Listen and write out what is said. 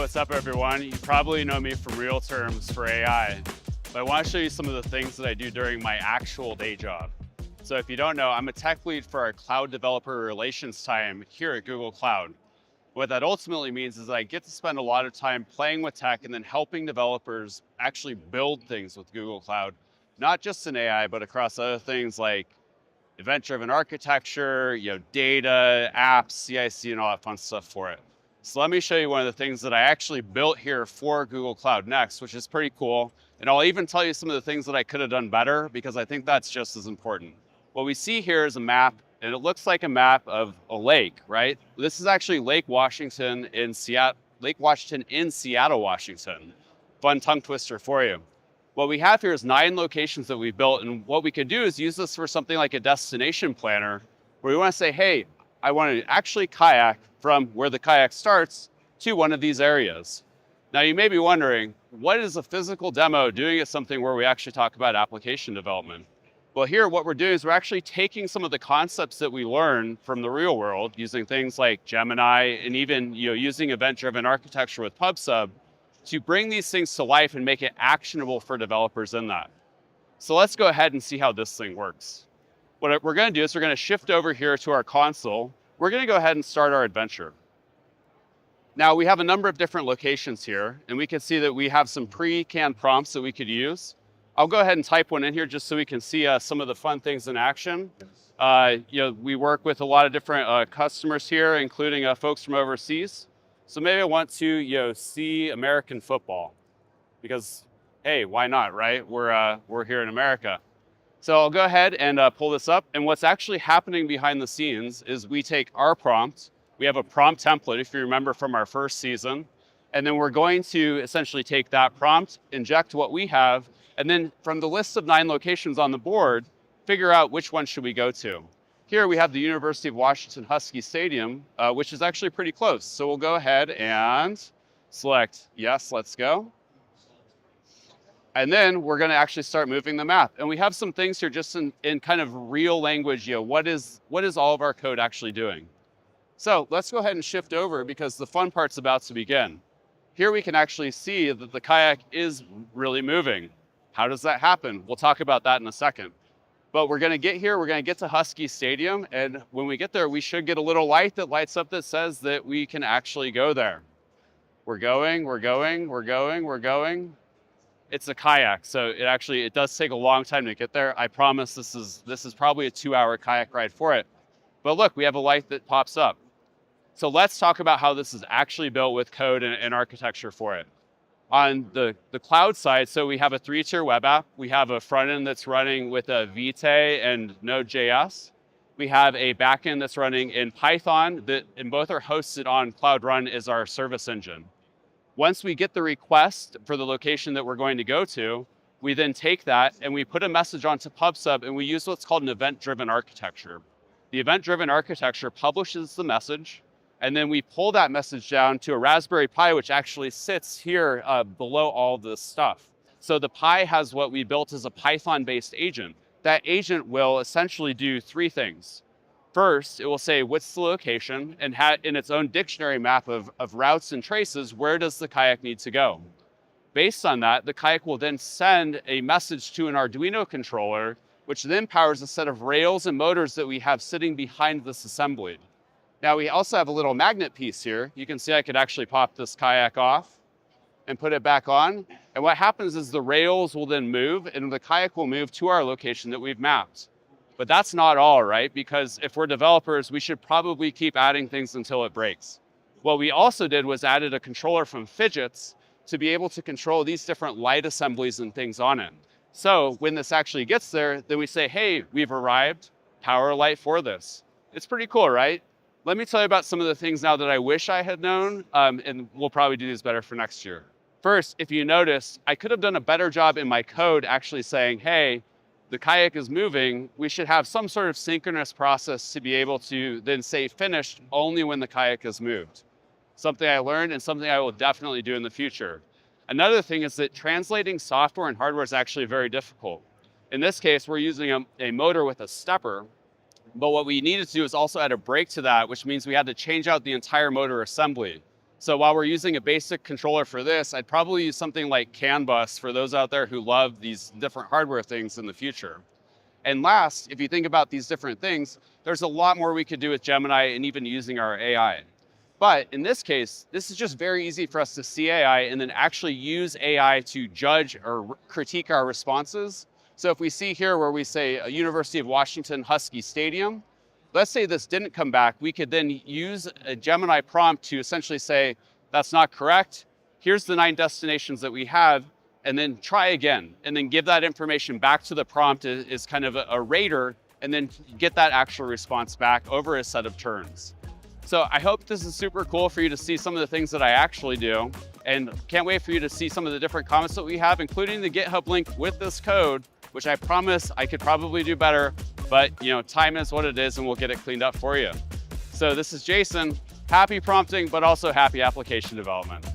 what's up everyone? You probably know me from real terms for AI, but I want to show you some of the things that I do during my actual day job. So if you don't know, I'm a tech lead for our cloud developer relations time here at Google Cloud. What that ultimately means is I get to spend a lot of time playing with tech and then helping developers actually build things with Google Cloud, not just in AI, but across other things like event-driven architecture, data, apps, CI/CD, and all that fun stuff for it. So let me show you one of the things that I actually built here for Google Cloud Next, which is pretty cool. And I'll even tell you some of the things that I could have done better because I think that's just as important. What we see here is a map, and it looks like a map of a lake, right? This is actually Lake Washington in Seattle, Washington. Fun tongue twister for you. What we have here is 9 locations that we've built, and what we could do is use this for something like a destination planner, where we want to say, hey, I want to actually kayak from where the kayak starts to one of these areas. Now you may be wondering, what is a physical demo doing at something where we actually talk about application development? Well, here what we're doing is we're actually taking some of the concepts that we learn from the real world using things like Gemini and even using event-driven architecture with PubSub to bring these things to life and make it actionable for developers in that. So let's go ahead and see how this thing works. What we're going to do is we're going to shift over here to our console. We're going to go ahead and start our adventure. Now we have a number of different locations here, and we can see that we have some pre-canned prompts that we could use. I'll go ahead and type one in here just so we can see some of the fun things in action. We work with a lot of different customers here, including folks from overseas. So maybe I want to see American football because, hey, why not, right? We're here in America. So I'll go ahead and pull this up. And what's actually happening behind the scenes is we take our prompt. We have a prompt template, if you remember from our first season. And then we're going to essentially take that prompt, inject what we have, and then from the list of 9 locations on the board, figure out which one should we go to. Here we have the University of Washington Husky Stadium, which is actually pretty close. So we'll go ahead and select yes, let's go. And then we're going to actually start moving the map. And we have some things here just in kind of real language, what is all of our code actually doing? So let's go ahead and shift over because the fun part's about to begin. Here we can actually see that the kayak is really moving. How does that happen? We'll talk about that in a second. But we're going to get here, we're going to get to Husky Stadium, and when we get there, we should get a little light that lights up that says that we can actually go there. We're going, we're going, we're going, we're going. It's a kayak, so it does take a long time to get there. I promise this is probably a 2-hour kayak ride for it. But look, we have a light that pops up. So let's talk about how this is actually built with code and architecture for it. On the cloud side, so we have a 3-tier web app. We have a front end that's running with a Vite and Node.js. We have a backend that's running in Python, and both are hosted on Cloud Run as our service engine. Once we get the request for the location that we're going to go to, we then take that and we put a message onto PubSub and we use what's called an event-driven architecture. The event-driven architecture publishes the message, and then we pull that message down to a Raspberry Pi, which actually sits here below all this stuff. So the Pi has what we built as a Python-based agent. That agent will essentially do 3 things. First, it will say what's the location, and in its own dictionary map of routes and traces, where does the kayak need to go? Based on that, the kayak will then send a message to an Arduino controller, which then powers a set of rails and motors that we have sitting behind this assembly. Now we also have a little magnet piece here. You can see I could actually pop this kayak off and put it back on. And what happens is the rails will then move and the kayak will move to our location that we've mapped. But that's not all, right? Because if we're developers, we should probably keep adding things until it breaks. What we also did was added a controller from Fidgets to be able to control these different light assemblies and things on it. So when this actually gets there, then we say, hey, we've arrived, power light for this. It's pretty cool, right? Let me tell you about some of the things now that I wish I had known, and we'll probably do these better for next year. First, if you notice, I could have done a better job in my code actually saying, hey, the kayak is moving, we should have some sort of synchronous process to be able to then say finished only when the kayak has moved. Something I learned and something I will definitely do in the future. Another thing is that translating software and hardware is actually very difficult. In this case, we're using a motor with a stepper, but what we needed to do is also add a brake to that, which means we had to change out the entire motor assembly. So while we're using a basic controller for this, I'd probably use something like CAN bus for those out there who love these different hardware things in the future. And last, if you think about these different things, there's a lot more we could do with Gemini and even using our AI. But in this case, this is just very easy for us to see AI and then actually use AI to judge or critique our responses. So if we see here where we say a University of Washington Husky Stadium, let's say this didn't come back, we could then use a Gemini prompt to essentially say, that's not correct. Here's the 9 destinations that we have, and then try again, and then give that information back to the prompt as kind of a rater, and then get that actual response back over a set of turns. So I hope this is super cool for you to see some of the things that I actually do, and can't wait for you to see some of the different comments that we have, including the GitHub link with this code, which I promise I could probably do better, but time is what it is, and we'll get it cleaned up for you. So this is Jason, happy prompting, but also happy application development.